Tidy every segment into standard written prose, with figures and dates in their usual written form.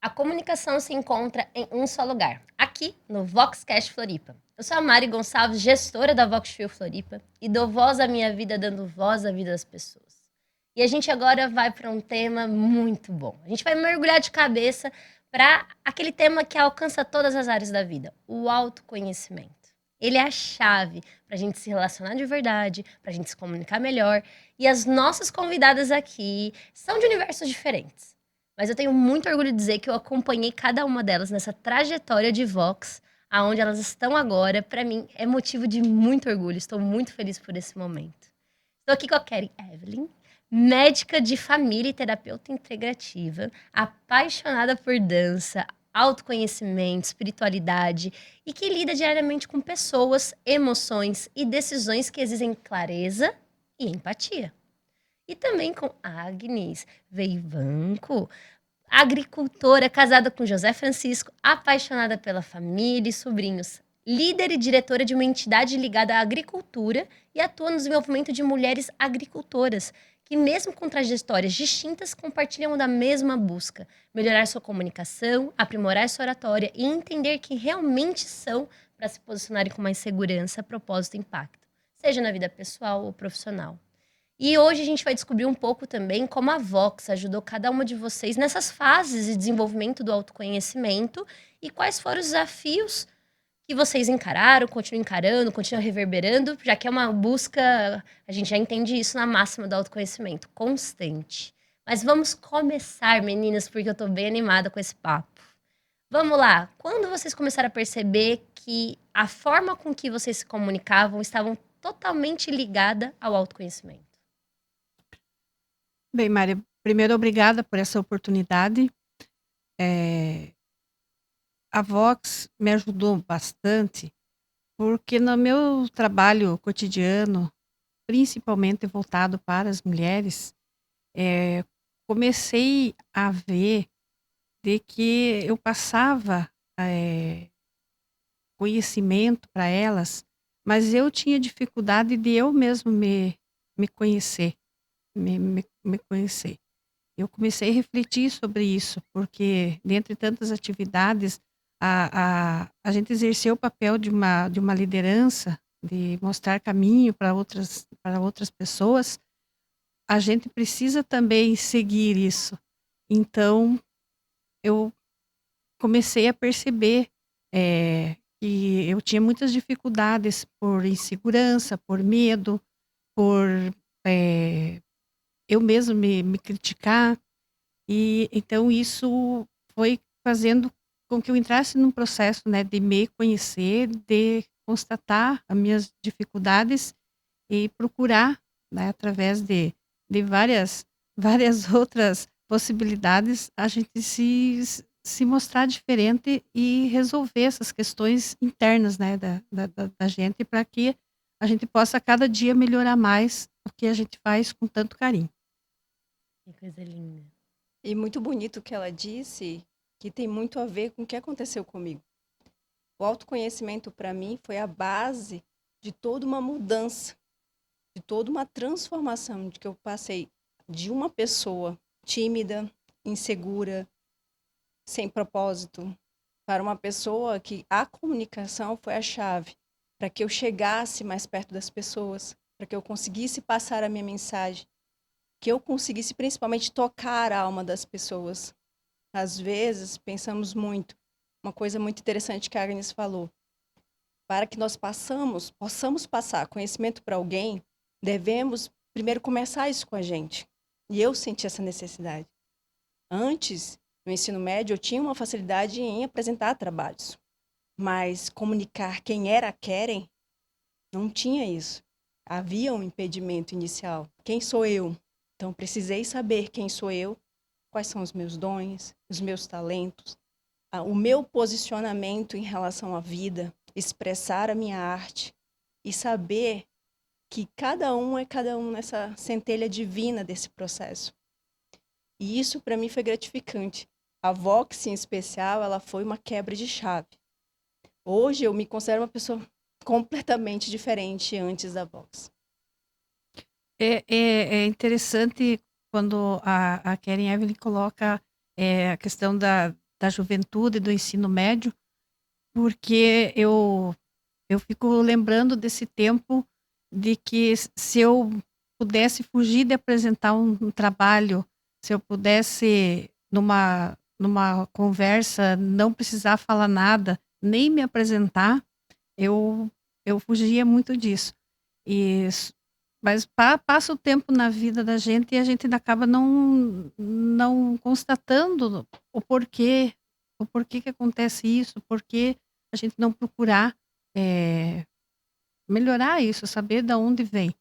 A comunicação se encontra em um só lugar, aqui no Voxcast Floripa. Eu sou a Mari Gonçalves, gestora da Voxfil Floripa, e dou voz à minha vida dando voz à vida das pessoas. E a gente agora vai para um tema muito bom. A gente vai mergulhar de cabeça para aquele tema que alcança todas as áreas da vida, o autoconhecimento. Ele é a chave para a gente se relacionar de verdade, para a gente se comunicar melhor. E as nossas convidadas aqui são de universos diferentes. Mas eu tenho muito orgulho de dizer que eu acompanhei cada uma delas nessa trajetória de Vox, aonde elas estão agora. Para mim, é motivo de muito orgulho. Estou muito feliz por esse momento. Estou aqui com a Keren Evelyn, médica de família e terapeuta integrativa, apaixonada por dança, autoconhecimento, espiritualidade e que lida diariamente com pessoas, emoções e decisões que exigem clareza e empatia. E também com Agnes Veivanco, agricultora, casada com José Francisco, apaixonada pela família e sobrinhos, líder e diretora de uma entidade ligada à agricultura e atua no desenvolvimento de mulheres agricultoras, que mesmo com trajetórias distintas, compartilham da mesma busca, melhorar sua comunicação, aprimorar sua oratória e entender quem realmente são para se posicionarem com mais segurança, propósito e impacto, seja na vida pessoal ou profissional. E hoje a gente vai descobrir um pouco também como a Vox ajudou cada uma de vocês nessas fases de desenvolvimento do autoconhecimento e quais foram os desafios que vocês encararam, continuam encarando, continuam reverberando, já que é uma busca, a gente já entende isso na máxima do autoconhecimento, constante. Mas vamos começar, meninas, porque eu tô bem animada com esse papo. Vamos lá. Quando vocês começaram a perceber que a forma com que vocês se comunicavam estavam totalmente ligada ao autoconhecimento? Bem, Mária, primeiro, obrigada por essa oportunidade. A Vox me ajudou bastante, porque no meu trabalho cotidiano, principalmente voltado para as mulheres, comecei a ver de que eu passava conhecimento para elas, mas eu tinha dificuldade de eu mesmo me conhecer, me conhecer. Eu comecei a refletir sobre isso, porque dentre tantas atividades, a gente exerceu o papel de uma liderança, de mostrar caminho para outras pessoas. A gente precisa também seguir isso. Então, eu comecei a perceber que eu tinha muitas dificuldades por insegurança, por medo, por eu mesmo me criticar. E então isso foi fazendo com que eu entrasse num processo, né, de me conhecer, de constatar as minhas dificuldades e procurar, né, através de várias outras possibilidades, a gente se mostrar diferente e resolver essas questões internas, né, da gente, para que a gente possa cada dia melhorar mais o que a gente faz com tanto carinho. Que coisa linda. E muito bonito o que ela disse, que tem muito a ver com o que aconteceu comigo. O autoconhecimento, para mim, foi a base de toda uma mudança, de toda uma transformação, de que eu passei de uma pessoa tímida, insegura, sem propósito, para uma pessoa que a comunicação foi a chave para que eu chegasse mais perto das pessoas, para que eu conseguisse passar a minha mensagem, que eu conseguisse principalmente tocar a alma das pessoas. Às vezes, pensamos muito, uma coisa muito interessante que a Agnes falou, para que nós possamos passar conhecimento para alguém, devemos primeiro começar isso com a gente. E eu senti essa necessidade. Antes, no ensino médio, eu tinha uma facilidade em apresentar trabalhos, mas comunicar quem era a Keren, não tinha isso. Havia um impedimento inicial. Quem sou eu? Então, precisei saber quem sou eu, quais são os meus dons, os meus talentos, o meu posicionamento em relação à vida, expressar a minha arte e saber que cada um é cada um nessa centelha divina desse processo. E isso para mim foi gratificante. A Vox, em especial, ela foi uma quebra de chave. Hoje eu me considero uma pessoa completamente diferente antes da Vox. É interessante quando a Karen Evelyn coloca a questão da juventude, do ensino médio, porque eu fico lembrando desse tempo de que se eu pudesse fugir de apresentar um trabalho, se eu pudesse, numa conversa, não precisar falar nada, nem me apresentar, eu, eu fugia muito disso. E, mas passa o tempo na vida da gente e a gente acaba não constatando o porquê que acontece isso, o porquê a gente não procurar eh, melhorar isso, saber de onde vem,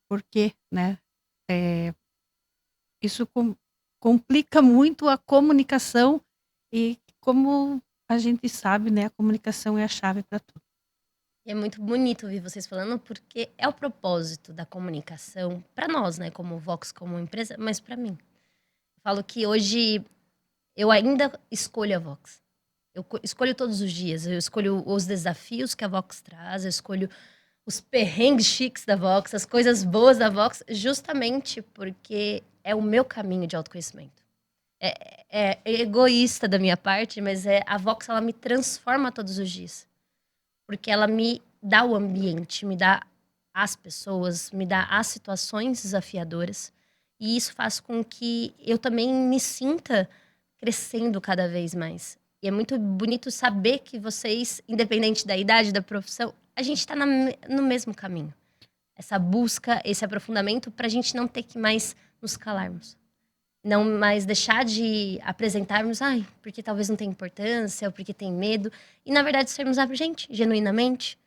por quê, né? Eh, isso complica muito a comunicação e como a gente sabe, né, a comunicação é a chave para tudo. E é muito bonito ouvir vocês falando, porque é o propósito da comunicação para nós, né, como Vox, como empresa, mas para mim. Eu falo que hoje eu ainda escolho a Vox. Escolho todos os dias. Eu escolho os desafios que a Vox traz, eu escolho os perrengues chiques da Vox, as coisas boas da Vox, justamente porque é o meu caminho de autoconhecimento. É egoísta da minha parte, mas a Vox ela me transforma todos os dias. Porque ela me dá o ambiente, me dá as pessoas, me dá as situações desafiadoras. E isso faz com que eu também me sinta crescendo cada vez mais. E é muito bonito saber que vocês, independente da idade, da profissão, a gente está no mesmo caminho. Essa busca, esse aprofundamento, para a gente não ter que mais nos calarmos. Não mais deixar de apresentarmos, porque talvez não tenha importância, ou porque tem medo. E, na verdade, sermos a gente, genuinamente,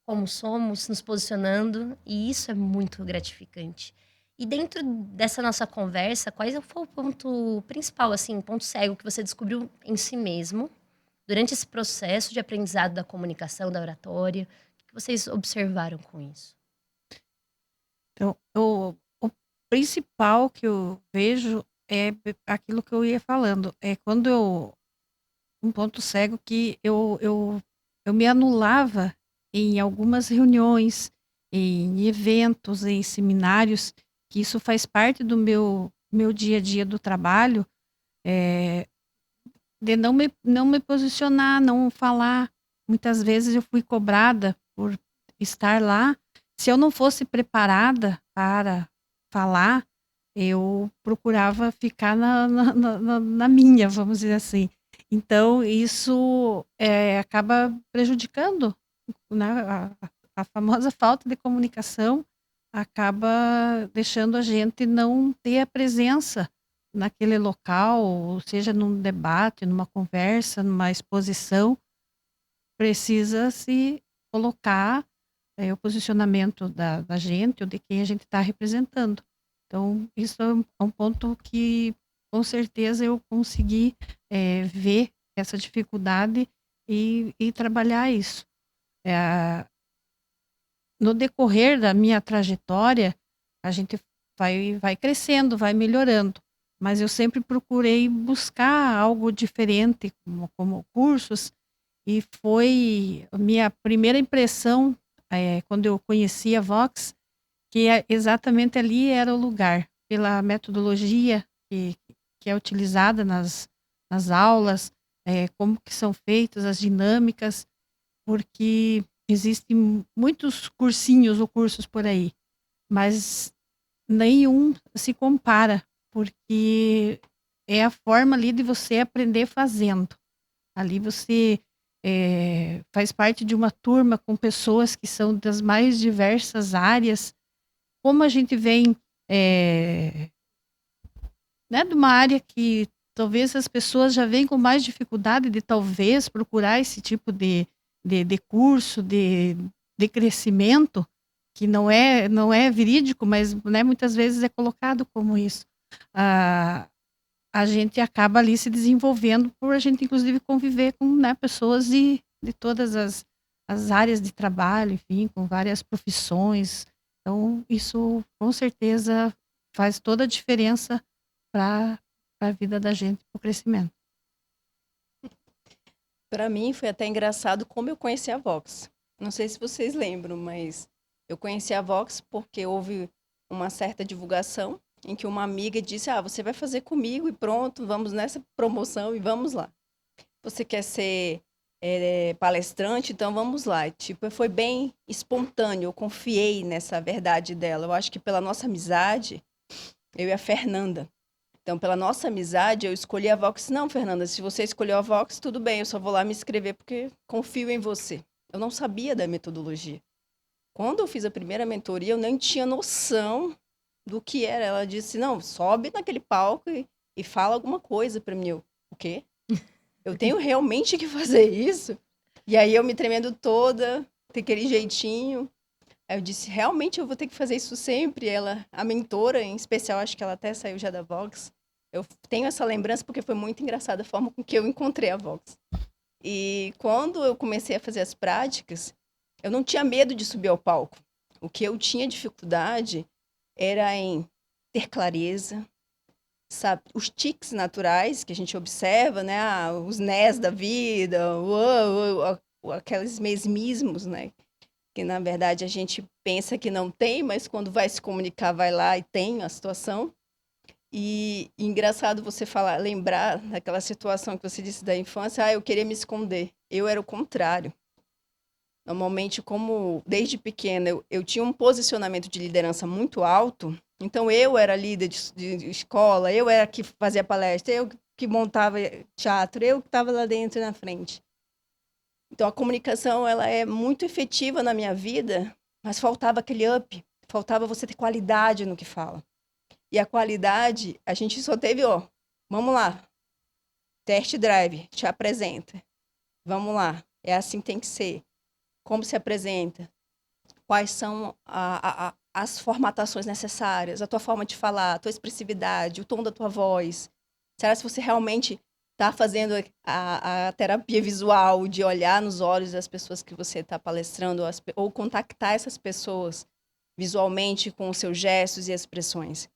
como somos, nos posicionando. E isso é muito gratificante. E dentro dessa nossa conversa, qual foi o ponto principal, assim, ponto cego que você descobriu em si mesmo, durante esse processo de aprendizado da comunicação, da oratória? O que vocês observaram com isso? Então, o principal que eu vejo é aquilo que eu ia falando. É quando um ponto cego que eu me anulava em algumas reuniões, em eventos, em seminários, que isso faz parte do meu dia a dia do trabalho, de não me posicionar, não falar. Muitas vezes eu fui cobrada por estar lá. Se eu não fosse preparada para falar, eu procurava ficar na minha, vamos dizer assim. Então, isso acaba prejudicando, né? A famosa falta de comunicação acaba deixando a gente não ter a presença naquele local, ou seja, num debate, numa conversa, numa exposição, precisa se colocar o posicionamento da gente ou de quem a gente está representando. Então, isso é um ponto que, com certeza, eu consegui ver essa dificuldade e trabalhar isso. No decorrer da minha trajetória, a gente vai crescendo, vai melhorando. Mas eu sempre procurei buscar algo diferente, como cursos, e foi a minha primeira impressão, quando eu conheci a Vox, que exatamente ali era o lugar, pela metodologia que é utilizada nas aulas, como que são feitas as dinâmicas, porque existem muitos cursinhos ou cursos por aí, mas nenhum se compara, porque é a forma ali de você aprender fazendo. Ali você faz parte de uma turma com pessoas que são das mais diversas áreas. Como a gente vem né, de uma área que talvez as pessoas já vêm com mais dificuldade de talvez procurar esse tipo de curso, de crescimento, que não é verídico, mas né, muitas vezes é colocado como isso. A gente acaba ali se desenvolvendo por a gente, inclusive, conviver com né, pessoas de todas as áreas de trabalho, enfim, com várias profissões. Então, isso, com certeza, faz toda a diferença para a vida da gente, para o crescimento. Para mim foi até engraçado como eu conheci a Vox. Não sei se vocês lembram, mas eu conheci a Vox porque houve uma certa divulgação em que uma amiga disse: "Ah, você vai fazer comigo e pronto, vamos nessa promoção e vamos lá". você quer ser palestrante, então vamos lá. Tipo, foi bem espontâneo, eu confiei nessa verdade dela. Eu acho que pela nossa amizade, eu e a Fernanda. Então, pela nossa amizade, eu escolhi a Vox. Não, Fernanda, se você escolheu a Vox, tudo bem, eu só vou lá me inscrever porque confio em você. Eu não sabia da metodologia. Quando eu fiz a primeira mentoria, eu nem tinha noção do que era. Ela disse: não, sobe naquele palco e fala alguma coisa para mim. Eu, o quê? Eu tenho realmente que fazer isso? E aí eu me tremendo toda, tem aquele jeitinho. Aí eu disse: realmente eu vou ter que fazer isso sempre. Ela, a mentora em especial, acho que ela até saiu já da Vox. Eu tenho essa lembrança porque foi muito engraçada a forma com que eu encontrei a Vox. E quando eu comecei a fazer as práticas, eu não tinha medo de subir ao palco. O que eu tinha dificuldade era em ter clareza, sabe, os tiques naturais que a gente observa, né, os nés da vida, aqueles mesmismos, né, que na verdade a gente pensa que não tem, mas quando vai se comunicar vai lá e tem a situação. E engraçado você falar, lembrar daquela situação que você disse da infância, eu queria me esconder. Eu era o contrário. Normalmente, como desde pequena eu tinha um posicionamento de liderança muito alto, então eu era líder de escola, eu era que fazia palestra, eu que montava teatro, eu que estava lá dentro na frente. Então a comunicação ela é muito efetiva na minha vida, mas faltava aquele up, faltava você ter qualidade no que fala. E a qualidade, a gente só teve, vamos lá, test drive, te apresenta. Vamos lá, é assim que tem que ser. Como se apresenta? Quais são as formatações necessárias, a tua forma de falar, a tua expressividade, o tom da tua voz? Será se você realmente está fazendo a terapia visual de olhar nos olhos das pessoas que você está palestrando ou contactar essas pessoas visualmente com os seus gestos e expressões?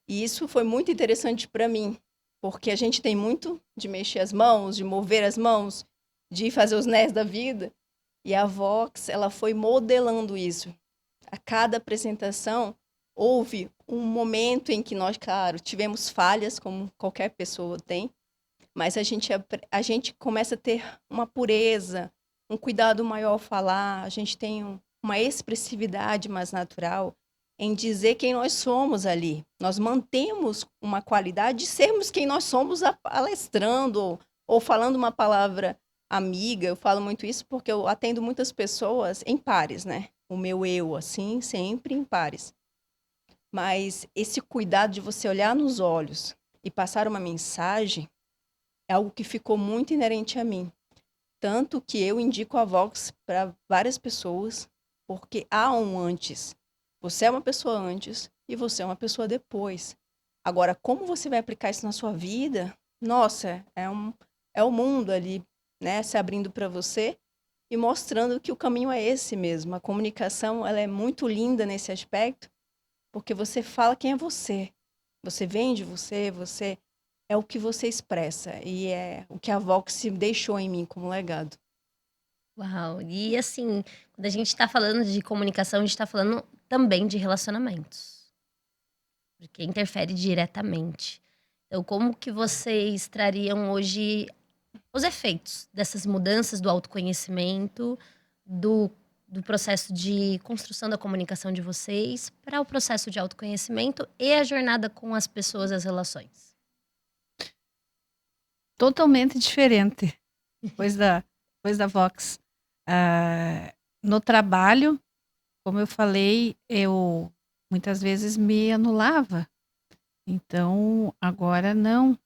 E isso foi muito interessante para mim, porque a gente tem muito de mexer as mãos, de mover as mãos, de fazer os nés da vida. E a Vox, ela foi modelando isso. A cada apresentação, houve um momento em que nós, claro, tivemos falhas, como qualquer pessoa tem, mas a gente começa a ter uma pureza, um cuidado maior ao falar, a gente tem uma expressividade mais natural em dizer quem nós somos ali. Nós mantemos uma qualidade de sermos quem nós somos palestrando ou falando uma palavra amiga. Eu falo muito isso porque eu atendo muitas pessoas em pares, né? O meu eu, assim, sempre em pares. Mas esse cuidado de você olhar nos olhos e passar uma mensagem é algo que ficou muito inerente a mim. Tanto que eu indico a Vox para várias pessoas, porque há um antes. Você é uma pessoa antes e você é uma pessoa depois. Agora, como você vai aplicar isso na sua vida? Nossa, é o mundo ali, né, se abrindo para você e mostrando que o caminho é esse mesmo. A comunicação, ela é muito linda nesse aspecto, porque você fala quem é você. Você vende você é o que você expressa e é o que a Vox deixou em mim como legado. Uau! E assim, quando a gente tá falando de comunicação, a gente tá falando também de relacionamentos. Porque interfere diretamente. Então, como que vocês trariam hoje os efeitos dessas mudanças do autoconhecimento, do, do processo de construção da comunicação de vocês, para o processo de autoconhecimento e a jornada com as pessoas, as relações? Totalmente diferente, depois da Vox. No trabalho, como eu falei, eu muitas vezes me anulava. Então, agora não.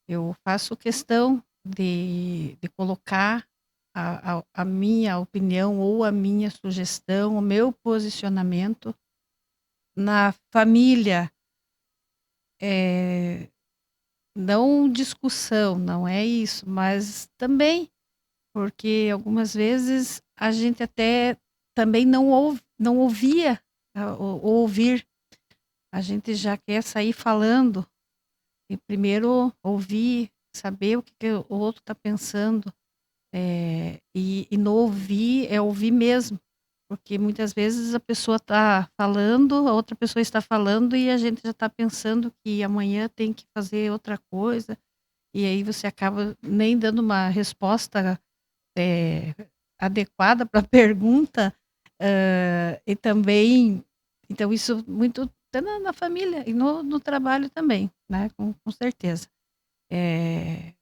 Eu faço questão de colocar a minha opinião ou a minha sugestão, o meu posicionamento na família. Não discussão, não é isso, mas também, porque algumas vezes a gente até também não ouvia ouvir. A gente já quer sair falando e primeiro ouvir, saber o que o outro está pensando. E não ouvir é ouvir mesmo, porque muitas vezes a pessoa está falando, a outra pessoa está falando e a gente já está pensando que amanhã tem que fazer outra coisa. e aí você acaba nem dando uma resposta é, adequada para a pergunta, e também, então isso muito tá na família e no trabalho também, né, com certeza. É,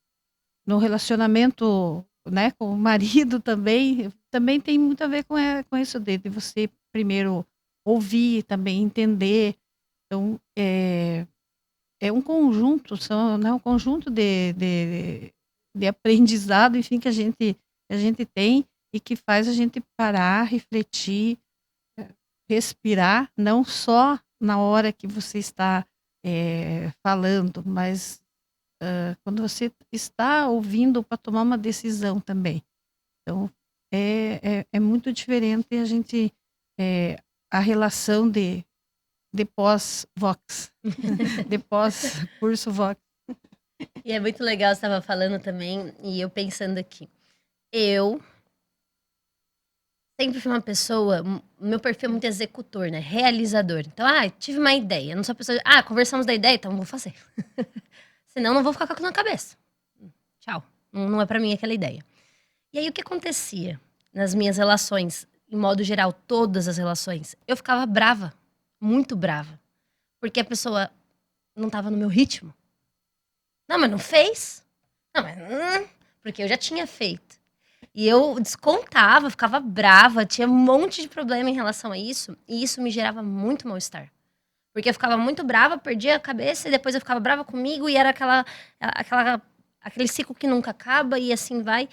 no relacionamento, né, com o marido também tem muito a ver com isso de você primeiro ouvir, também entender. Então, é um conjunto, né, um conjunto de aprendizado, enfim, que a gente tem e que faz a gente parar, refletir, respirar, não só na hora que você está falando, mas quando você está ouvindo para tomar uma decisão também. Então, é muito diferente a gente, a relação de pós-Vox, de pós-curso Vox. E é muito legal, você estava falando também, e eu pensando aqui. Eu sempre fui uma pessoa, meu perfil é muito executor, né? Realizador. Então, tive uma ideia. Eu não sou a pessoa conversamos da ideia, então vou fazer. Senão, não vou ficar com aquilo na cabeça. Tchau. Não é pra mim aquela ideia. E aí, o que acontecia nas minhas relações, em modo geral, todas as relações? Eu ficava brava. Muito brava. Porque a pessoa não tava no meu ritmo. Não, mas não fez. Não, mas... porque eu já tinha feito. E eu descontava, ficava brava, tinha um monte de problema em relação a isso. E isso me gerava muito mal-estar. Porque eu ficava muito brava, perdia a cabeça, e depois eu ficava brava comigo, e era aquele ciclo que nunca acaba, e assim vai.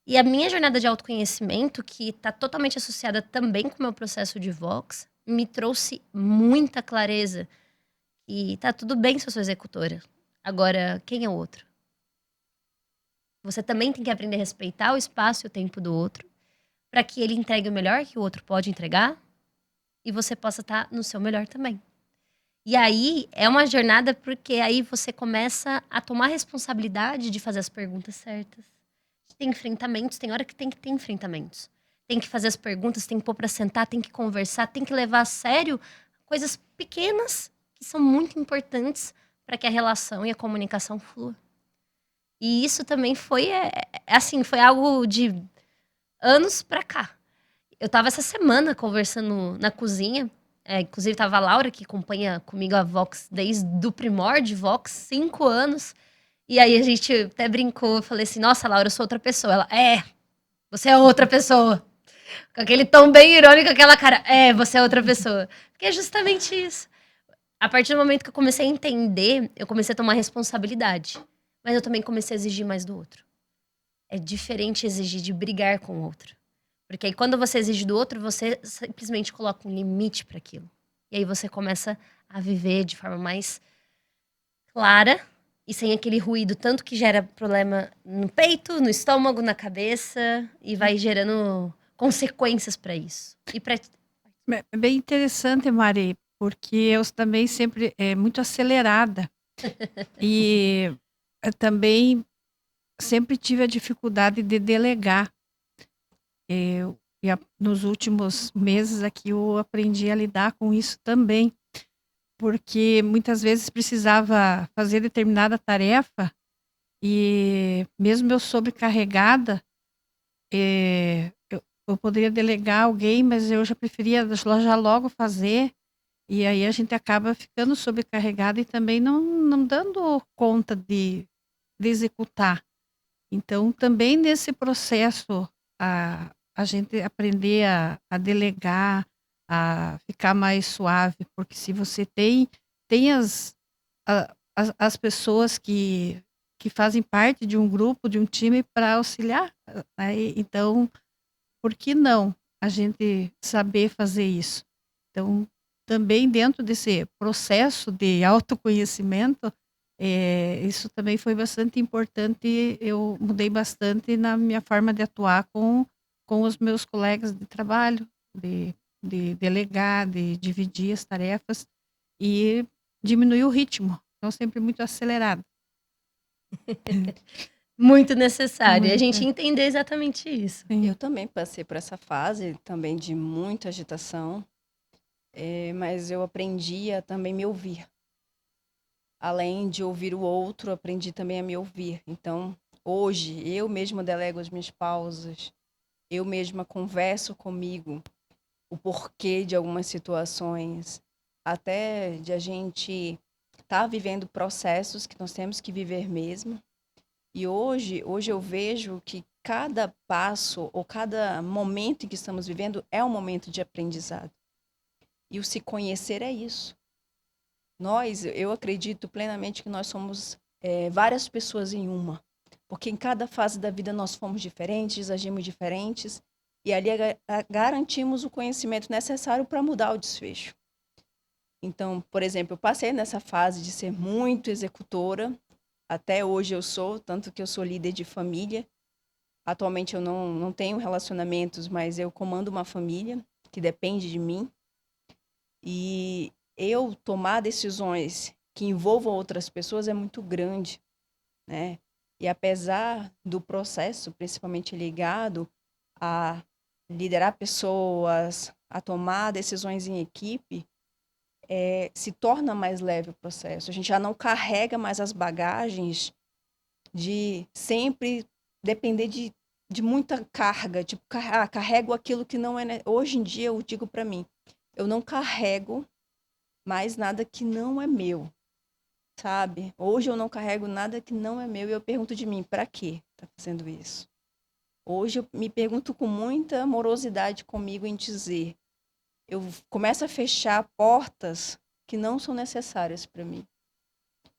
E a minha jornada de autoconhecimento, que está totalmente associada também com o meu processo de Vox, me trouxe muita clareza. E tá tudo bem se eu sou executora. Agora, quem é o outro? Você também tem que aprender a respeitar o espaço e o tempo do outro, para que ele entregue o melhor que o outro pode entregar e você possa estar no seu melhor também. E aí é uma jornada porque aí você começa a tomar responsabilidade de fazer as perguntas certas. Tem enfrentamentos, tem hora que tem que ter enfrentamentos. Tem que fazer as perguntas, tem que pôr para sentar, tem que conversar, tem que levar a sério coisas pequenas que são muito importantes para que a relação e a comunicação flua. E isso também foi, assim, foi algo de anos pra cá. Eu tava essa semana conversando na cozinha, inclusive tava a Laura, que acompanha comigo a Vox desde o primórdio, Vox, 5 anos. E aí a gente até brincou, eu falei assim, nossa, Laura, eu sou outra pessoa. Ela, você é outra pessoa. Com aquele tom bem irônico, aquela cara, você é outra pessoa. Porque é justamente isso. A partir do momento que eu comecei a entender, eu comecei a tomar responsabilidade. Mas eu também comecei a exigir mais do outro. É diferente exigir de brigar com o outro. Porque aí quando você exige do outro, você simplesmente coloca um limite para aquilo. E aí você começa a viver de forma mais clara e sem aquele ruído tanto que gera problema no peito, no estômago, na cabeça e vai gerando consequências para isso. E para É bem interessante, Mari, porque eu também sempre muito acelerada e também sempre tive a dificuldade de delegar. Nos últimos meses aqui eu aprendi a lidar com isso também, porque muitas vezes precisava fazer determinada tarefa e mesmo eu sobrecarregada, eu poderia delegar alguém, mas eu já preferia já logo fazer, e aí a gente acaba ficando sobrecarregada e também não dando conta de executar. Então, também nesse processo, a gente aprender a delegar, a ficar mais suave, porque se você tem as pessoas que fazem parte de um grupo, de um time para auxiliar, né? Então, por que não a gente saber fazer isso? Então, também dentro desse processo de autoconhecimento, isso também foi bastante importante. Eu mudei bastante na minha forma de atuar com os meus colegas de trabalho, de delegar, de dividir as tarefas e diminuir o ritmo. Então, sempre muito acelerado. muito necessário. E a gente Muito. entender exatamente isso. Sim. Eu também passei por essa fase também de muita agitação, mas eu aprendi a também me ouvir. além de ouvir o outro, aprendi também a me ouvir. Então, hoje, eu mesma delego as minhas pausas, eu mesma converso comigo o porquê de algumas situações, até de a gente estar vivendo processos que nós temos que viver mesmo. E hoje eu vejo que cada passo ou cada momento em que estamos vivendo é um momento de aprendizado. E o se conhecer é isso. Eu acredito plenamente que nós somos várias pessoas em uma. Porque em cada fase da vida nós fomos diferentes, agimos diferentes, e ali garantimos o conhecimento necessário para mudar o desfecho. Então, por exemplo, eu passei nessa fase de ser muito executora, até hoje eu sou, tanto que eu sou líder de família. Atualmente eu não tenho relacionamentos, mas eu comando uma família que depende de mim. E eu tomar decisões que envolvam outras pessoas é muito grande, né? E apesar do processo, principalmente ligado a liderar pessoas, a tomar decisões em equipe, se torna mais leve o processo. A gente já não carrega mais as bagagens de sempre depender de muita carga, tipo, carrego aquilo que não é. Hoje em dia eu digo para mim, eu não carrego mais nada que não é meu, sabe? Hoje eu não carrego nada que não é meu e eu pergunto de mim, para quê tá fazendo isso? Hoje eu me pergunto com muita amorosidade comigo em dizer, eu começo a fechar portas que não são necessárias para mim.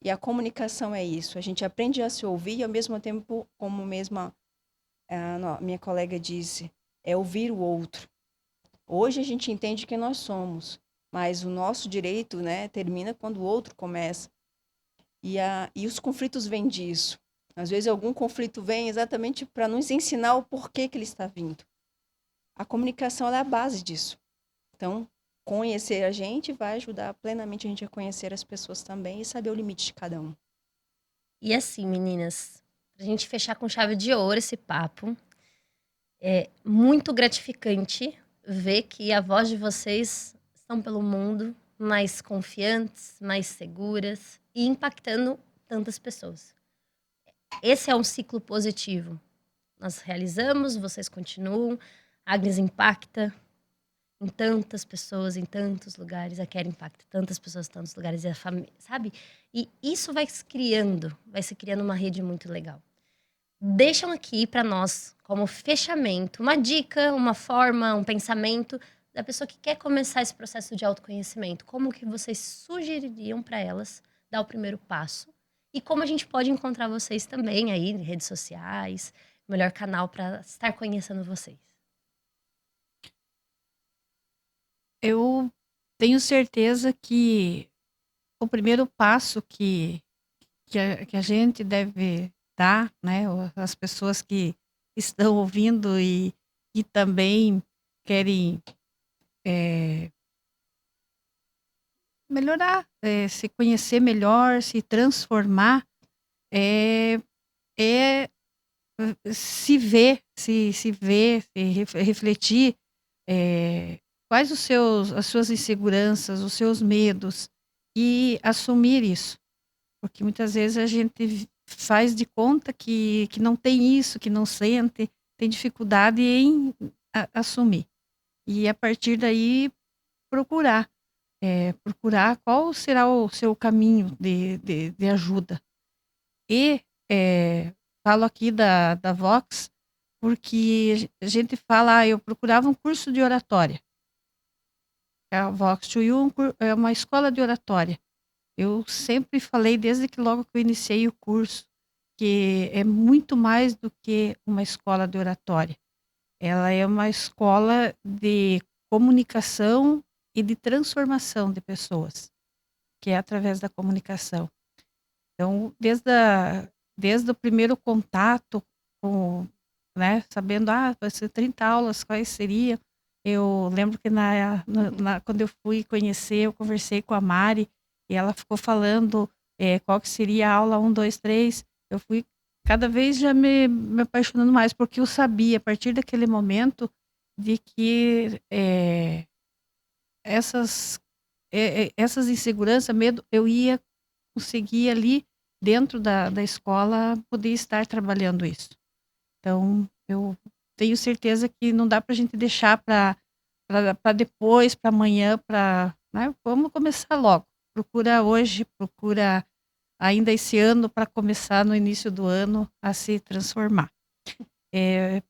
E a comunicação é isso, a gente aprende a se ouvir e ao mesmo tempo, como mesmo a minha colega disse, é ouvir o outro. Hoje a gente entende quem nós somos, mas o nosso direito, né, termina quando o outro começa. E os conflitos vêm disso. Às vezes algum conflito vem exatamente para nos ensinar o porquê que ele está vindo. A comunicação ela é a base disso. Então, conhecer a gente vai ajudar plenamente a gente a conhecer as pessoas também e saber o limite de cada um. E assim, meninas, pra gente fechar com chave de ouro esse papo, é muito gratificante ver que a voz de vocês estão pelo mundo mais confiantes, mais seguras e impactando tantas pessoas. Esse é um ciclo positivo. Nós realizamos, vocês continuam, a Agnes impacta em tantas pessoas, em tantos lugares, a Kelly impacta tantas pessoas, em tantos lugares, e a família, sabe? E isso vai se criando uma rede muito legal. Deixam aqui para nós, como fechamento, uma dica, uma forma, um pensamento da pessoa que quer começar esse processo de autoconhecimento. Como que vocês sugeririam para elas dar o primeiro passo? E como a gente pode encontrar vocês também aí em redes sociais, melhor canal para estar conhecendo vocês. Eu tenho certeza que o primeiro passo que a gente deve dar, né, as pessoas que estão ouvindo e também querem melhorar, se conhecer melhor, se transformar, é, é se refletir, quais as suas inseguranças, os seus medos e assumir isso. Porque muitas vezes a gente faz de conta que não tem isso, que não sente, tem dificuldade em assumir. E a partir daí procurar qual será o seu caminho de ajuda. E falo aqui da Vox, porque a gente fala, eu procurava um curso de oratória. A Vox to You é uma escola de oratória. Eu sempre falei, desde que logo que eu iniciei o curso, que é muito mais do que uma escola de oratória. Ela é uma escola de comunicação e de transformação de pessoas, que é através da comunicação. Então, desde o primeiro contato com, né, sabendo, vai ser 30 aulas, quais seriam? Eu lembro que quando eu fui conhecer, eu conversei com a Mari, e ela ficou falando qual que seria a aula 1, 2, 3. Eu fui cada vez já me apaixonando mais, porque eu sabia, a partir daquele momento, de que essas inseguranças, medo, eu ia conseguir ali, dentro da escola, poder estar trabalhando isso. Então, eu tenho certeza que não dá para a gente deixar para depois, para amanhã, né? Vamos começar logo. Procura hoje, procura ainda esse ano para começar no início do ano a se transformar.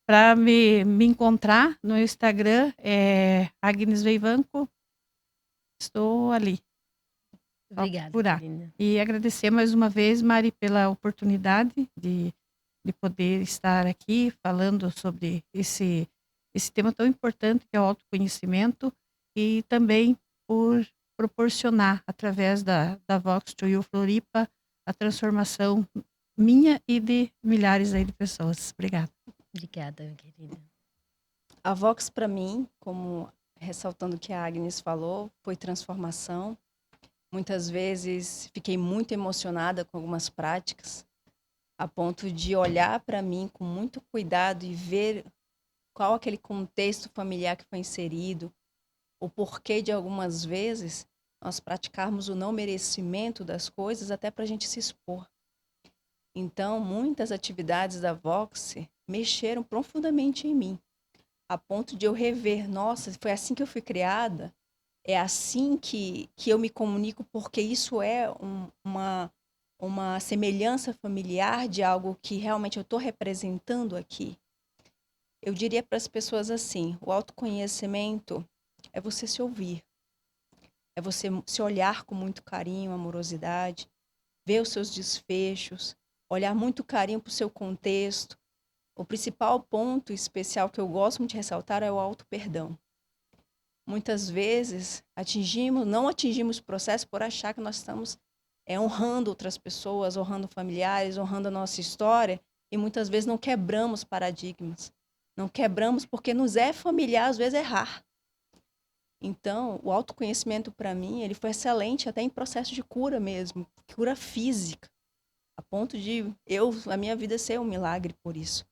Para me encontrar no Instagram, Agnes Veivanco, estou ali. Só Obrigada, procurar. querida. E agradecer mais uma vez, Mari, pela oportunidade de poder estar aqui falando sobre esse tema tão importante que é o autoconhecimento e também por proporcionar, através da Vox to You Floripa, a transformação minha e de milhares aí de pessoas. Obrigada. Obrigada, querida. A Vox, para mim, como ressaltando o que a Agnes falou, foi transformação. Muitas vezes fiquei muito emocionada com algumas práticas, a ponto de olhar para mim com muito cuidado e ver qual aquele contexto familiar que foi inserido, o porquê de algumas vezes nós praticarmos o não merecimento das coisas até para a gente se expor. Então, muitas atividades da Vox mexeram profundamente em mim, a ponto de eu rever, nossa, foi assim que eu fui criada, é assim que eu me comunico, porque isso é uma semelhança familiar de algo que realmente eu estou representando aqui. Eu diria para as pessoas assim, o autoconhecimento é você se ouvir, é você se olhar com muito carinho, amorosidade, ver os seus desfechos, olhar muito carinho para o seu contexto. O principal ponto especial que eu gosto muito de ressaltar é o auto-perdão. Muitas vezes não atingimos o processo por achar que nós estamos honrando outras pessoas, honrando familiares, honrando a nossa história, e muitas vezes não quebramos paradigmas. Não quebramos porque nos é familiar, às vezes, errar. Então, o autoconhecimento, para mim, ele foi excelente até em processo de cura mesmo, cura física, a ponto de a minha vida ser um milagre por isso.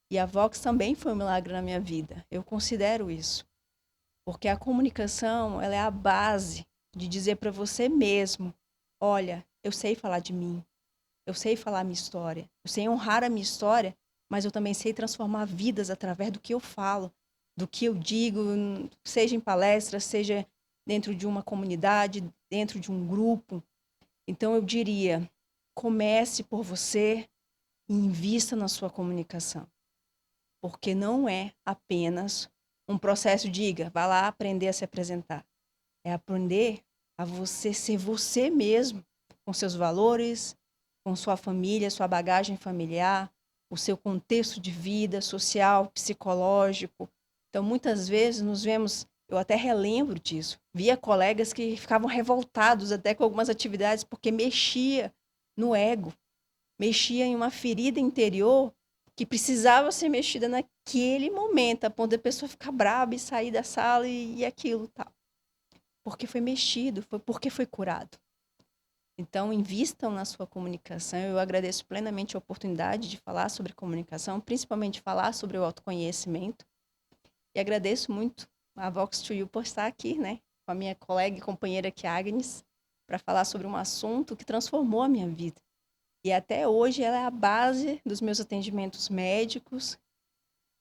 E a Vox também foi um milagre na minha vida, eu considero isso. Porque a comunicação, ela é a base de dizer para você mesmo, olha, eu sei falar de mim, eu sei falar a minha história, eu sei honrar a minha história, mas eu também sei transformar vidas através do que eu falo, do que eu digo, seja em palestras, seja dentro de uma comunidade, dentro de um grupo. Então eu diria, comece por você e invista na sua comunicação. Porque não é apenas um processo, vá lá aprender a se apresentar. É aprender a você ser você mesmo, com seus valores, com sua família, sua bagagem familiar, o seu contexto de vida social, psicológico. Então, muitas vezes nos vemos, eu até relembro disso, via colegas que ficavam revoltados até com algumas atividades porque mexia no ego, mexia em uma ferida interior que precisava ser mexida naquele momento, a ponto da pessoa ficar brava e sair da sala e aquilo tal. Porque foi mexido, porque foi curado. Então, invistam na sua comunicação. Eu agradeço plenamente a oportunidade de falar sobre comunicação, principalmente falar sobre o autoconhecimento. E agradeço muito a Vox to You por estar aqui, né, com a minha colega e companheira aqui, Agnes, para falar sobre um assunto que transformou a minha vida. E até hoje ela é a base dos meus atendimentos médicos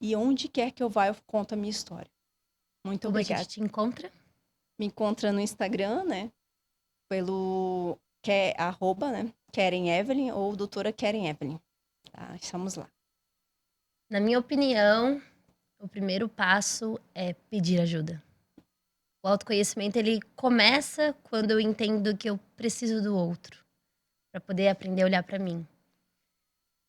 e onde quer que eu vá eu conto a minha história. Muito Como a obrigada. gente te encontra? Me encontra no Instagram, né? Pelo @ Keren Evelyn ou doutora Keren Evelyn. Tá? Estamos lá. Na minha opinião, o primeiro passo é pedir ajuda. O autoconhecimento, ele começa quando eu entendo que eu preciso do outro, para poder aprender a olhar para mim.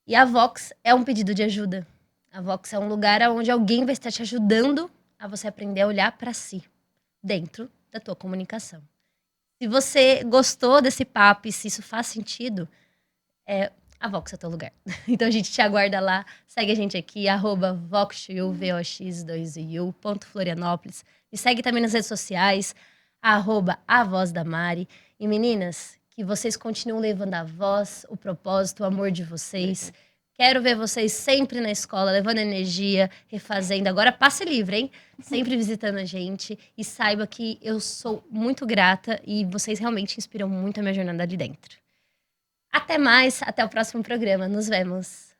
E a Vox é um pedido de ajuda. A Vox é um lugar onde alguém vai estar te ajudando a você aprender a olhar para si, dentro da tua comunicação. Se você gostou desse papo e se isso faz sentido, a Vox é o teu lugar. Então a gente te aguarda lá. Segue a gente aqui, @VoxToYou, VOX2U, Florianópolis. Me segue também nas redes sociais, @A Voz da Mari. E meninas, que vocês continuem levando a voz, o propósito, o amor de vocês. Quero ver vocês sempre na escola, levando energia, refazendo. Agora passe livre, hein? Sempre visitando a gente. E saiba que eu sou muito grata e vocês realmente inspiram muito a minha jornada ali dentro. Até mais, até o próximo programa. Nos vemos.